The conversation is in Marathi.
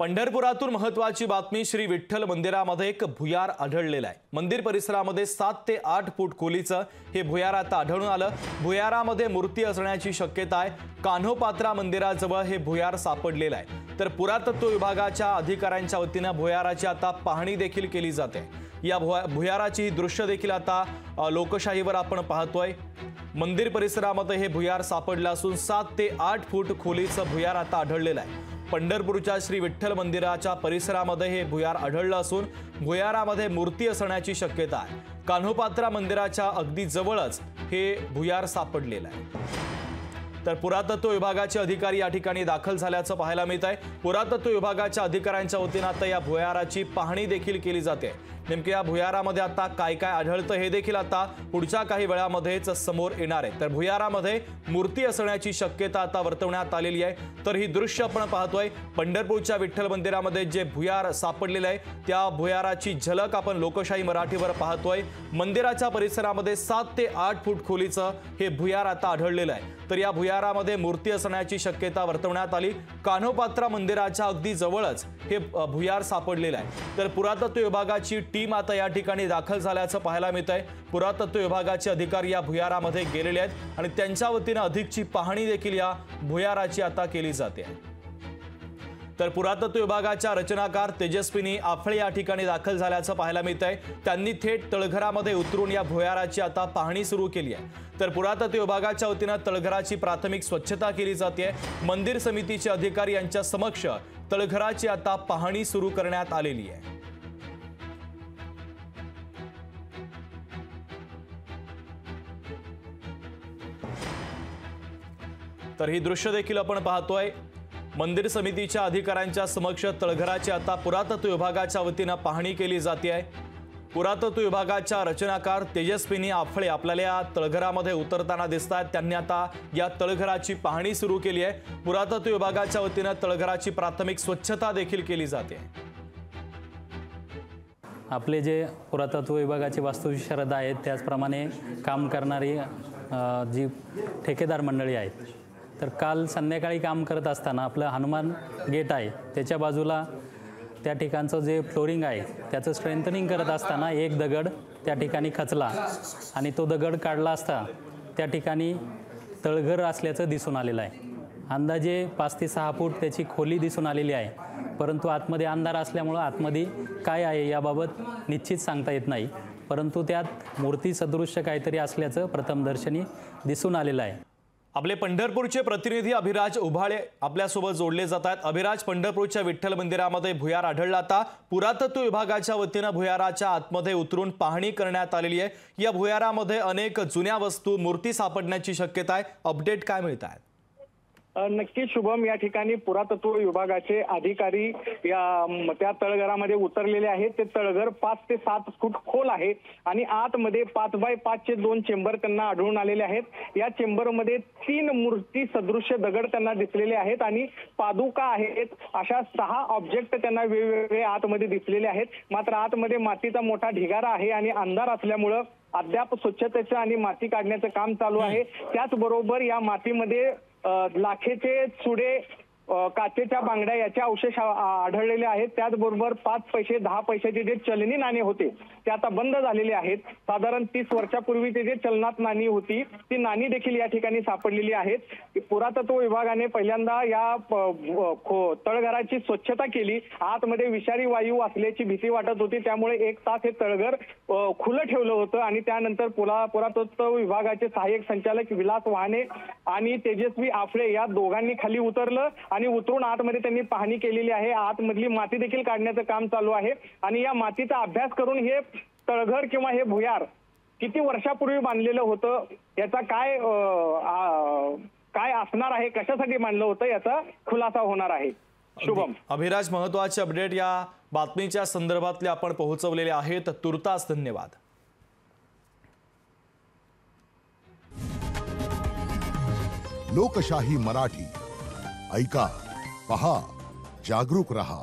पंढरपुरातून महत्त्वाची बातमी। श्री विठ्ठल मंदिरामध्ये एक भुयार आढळलेला आहे। मंदिर परिसरामध्ये 7 ते 8 फूट खोलीचं हे भुयार आता आढळून आलं। भुयारामध्ये मूर्ती असण्याची शक्यता आहे। कान्होपात्रा मंदिराजवळ हे भुयार सापडलेलं आहे। तर पुरातत्व विभागाच्या अधिकाऱ्यांच्या वतीने भुयाराची आता पाहणी देखील केली जाते। या भुयाराची दृश्य देखील आता लोकशाहीवर आपण पाहतोय। मंदिर परिसरामध्ये हे भुयार सापडलं असून 7 ते 8 फूट खोलीचं भुयार आता आढळलेलं आहे। पंढरपूरच्या श्री विठ्ठल मंदिराच्या परिसरामध्ये हे भुयार आढळलं असून भुयारामध्ये मूर्ती असण्याची शक्यता आहे। कान्होपात्रा मंदिराच्या अगदी जवळच हे भुयार सापडलेलं आहे। तर पुरातत्व विभागाचे अधिकारी या ठिकाणी दाखल झाल्याचं पाहायला मिळत आहे। पुरातत्व विभागाच्या अधिकाऱ्यांच्या वतीने आता या भुयाराची पाहणी देखील केली जाते। नेमके या भुयारामध्ये आता काय काय आढळतं हे देखील आता पुढच्या काही वेळामध्येच समोर येणार आहे। तर भुयारामध्ये मूर्ती असण्याची शक्यता आता वर्तवण्यात आलेली आहे। तर ही दृश्य आपण पाहतोय। पंढरपूरच्या विठ्ठल मंदिरामध्ये जे भुयार सापडलेलं आहे त्या भुयाराची झलक आपण लोकशाही मराठीवर पाहतोय। मंदिराच्या परिसरामध्ये 7 ते 8 फूट खोलीचं हे भुयार आता आढळलेलं आहे। तर या भुयारामध्ये मूर्ती असण्याची शक्यता वर्तवण्यात आली। कान्होपात्रा मंदिराच्या अगदी जवळच हे भुयार सापडलेलं आहे। तर पुरातत्व विभागाची टीम आता या ठिकाणी दाखल झाल्याचं पाहायला मिळत आहे। पुरातत्व विभागाचे अधिकारी या भुयारामध्ये गेलेले आहेत आणि त्यांच्या वतीने अधिकची पाहणी देखील या भुयाराची आता केली जाते। तर पुरातत्व विभागाच्या रचनाकार तेजस्विनी आफळे या ठिकाणी दाखल झाल्याचं पाहायला मिळत आहे। त्यांनी थेट तळघरामध्ये उतरून या भुयाराची आता पाहणी सुरू केली आहे। तर पुरातत्व विभागाच्या वतीने तळघराची प्राथमिक स्वच्छता केली जाते। मंदिर समितीचे अधिकारी यांच्या समक्ष तळघराची आता पाहणी सुरू करण्यात आलेली आहे। तर ही दृश्य देखील आपण पाहतोय। मंदिर समितीच्या अधिकाऱ्यांच्या समक्ष तळघराची आता पुरातत्व विभागाच्या वतीने पाहणी केली जाते आहे। पुरातत्व विभागाच्या रचनाकार तेजस्विनी आफळे आपल्याला या तळघरामध्ये उतरताना दिसतात। त्यांनी आता या तळघराची पाहणी सुरू केली आहे। पुरातत्व विभागाच्या वतीने तळघराची प्राथमिक स्वच्छता देखील केली जाते। आपले जे पुरातत्व विभागाचे वास्तुविशारद आहेत त्याचप्रमाणे काम करणारी जी ठेकेदार मंडळी आहेत, तर काल संध्याकाळी काम करत असताना आपलं हनुमान गेट आहे त्याच्या बाजूला त्या ठिकाणचं जे फ्लोरिंग आहे त्याचं स्ट्रेंथनिंग करत असताना एक दगड त्या ठिकाणी खचला आणि तो दगड काढला असता त्या ठिकाणी तळघर असल्याचं दिसून आलेलं आहे। अंदाजे 5 ते 6 फूट त्याची खोली दिसून आलेली आहे, परंतु आतमध्ये अंधार असल्यामुळं आतमध्ये काय आहे याबाबत निश्चित सांगता येत नाही, परंतु त्यात मूर्ती सदृश्य काहीतरी असल्याचं प्रथमदर्शनी दिसून आलेलं आहे। आपले पंढरपूरचे प्रतिनिधी अभिराज उभाळे आपल्यासोबत जोडले जातात। अभिराज, पंढरपूरच्या विठ्ठल मंदिरामध्ये भुयार आढळला। आता पुरातत्व विभागाच्या वतीने भुयाराच्या आतमध्ये उतरून पाहणी करण्यात आलेली आहे। या भुयारामध्ये अनेक जुन्या वस्तू, मूर्ती सापडण्याची शक्यता आहे। अपडेट काय मिळत आहे? नक्की शुभम, या ठिकाणी पुरातत्व विभागाचे अधिकारी त्या तळघरामध्ये उतरलेले आहेत। ते तळघर 5 ते 7 फूट खोल आहे आणि आतमध्ये 5 बाय 5 चे 2 चेंबर त्यांना आढळून आलेले आहेत। या चेंबरमध्ये 3 मूर्ती सदृश्य दगड त्यांना दिसलेले आहेत आणि पादुका आहेत। अशा 6 ऑब्जेक्ट त्यांना वेगवेगळे आतमध्ये दिसलेले आहेत। मात्र आतमध्ये मातीचा मोठा ढिगारा आहे आणि अंधार असल्यामुळं अद्याप स्वच्छतेचं आणि माती काढण्याचं काम चालू आहे। त्याचबरोबर या मातीमध्ये लाखेचे चुडे, काचेच्या बांगड्या याचे अवशेष आढळलेले आहेत। त्याचबरोबर 5 पैसे 10 पैशाचे जे चलनी नाणी होते ते आता बंद झालेले आहेत। साधारण 30 वर्षापूर्वीचे जे चलनात नाणी होती ती नाणी देखील या ठिकाणी सापडलेली आहेत। पुरातत्व विभागाने पहिल्यांदा या तळघराची स्वच्छता केली। आतमध्ये विषारी वायू असल्याची भीती वाटत होती, त्यामुळे 1 तास हे तळघर खुलं ठेवलं होतं आणि त्यानंतर पुरातत्व विभागाचे सहाय्यक संचालक विलास वाहने आणि तेजस्वी आफळे या दोघांनी खाली उतरलं आणि उतरून आतमध्ये त्यांनी पाहणी केलेली आहे। आतमधली माती देखील काढण्याचं काम चालू आहे आणि या मातीचा अभ्यास करून हे तळघर किंवा हे भुयार किती वर्षापूर्वी बांधलेलं होतं, याचा काय असणार आहे, कशासाठी बांधलं होतं याचा खुलासा होणार आहे। शुभम, अभिराज, महत्त्वाचे अपडेट या बातमीच्या संदर्भातले आपण पोहोचवलेले आहेत। तुर्तास धन्यवाद। लोकशाही मराठी ऐका, पहा, जागरूक रहा।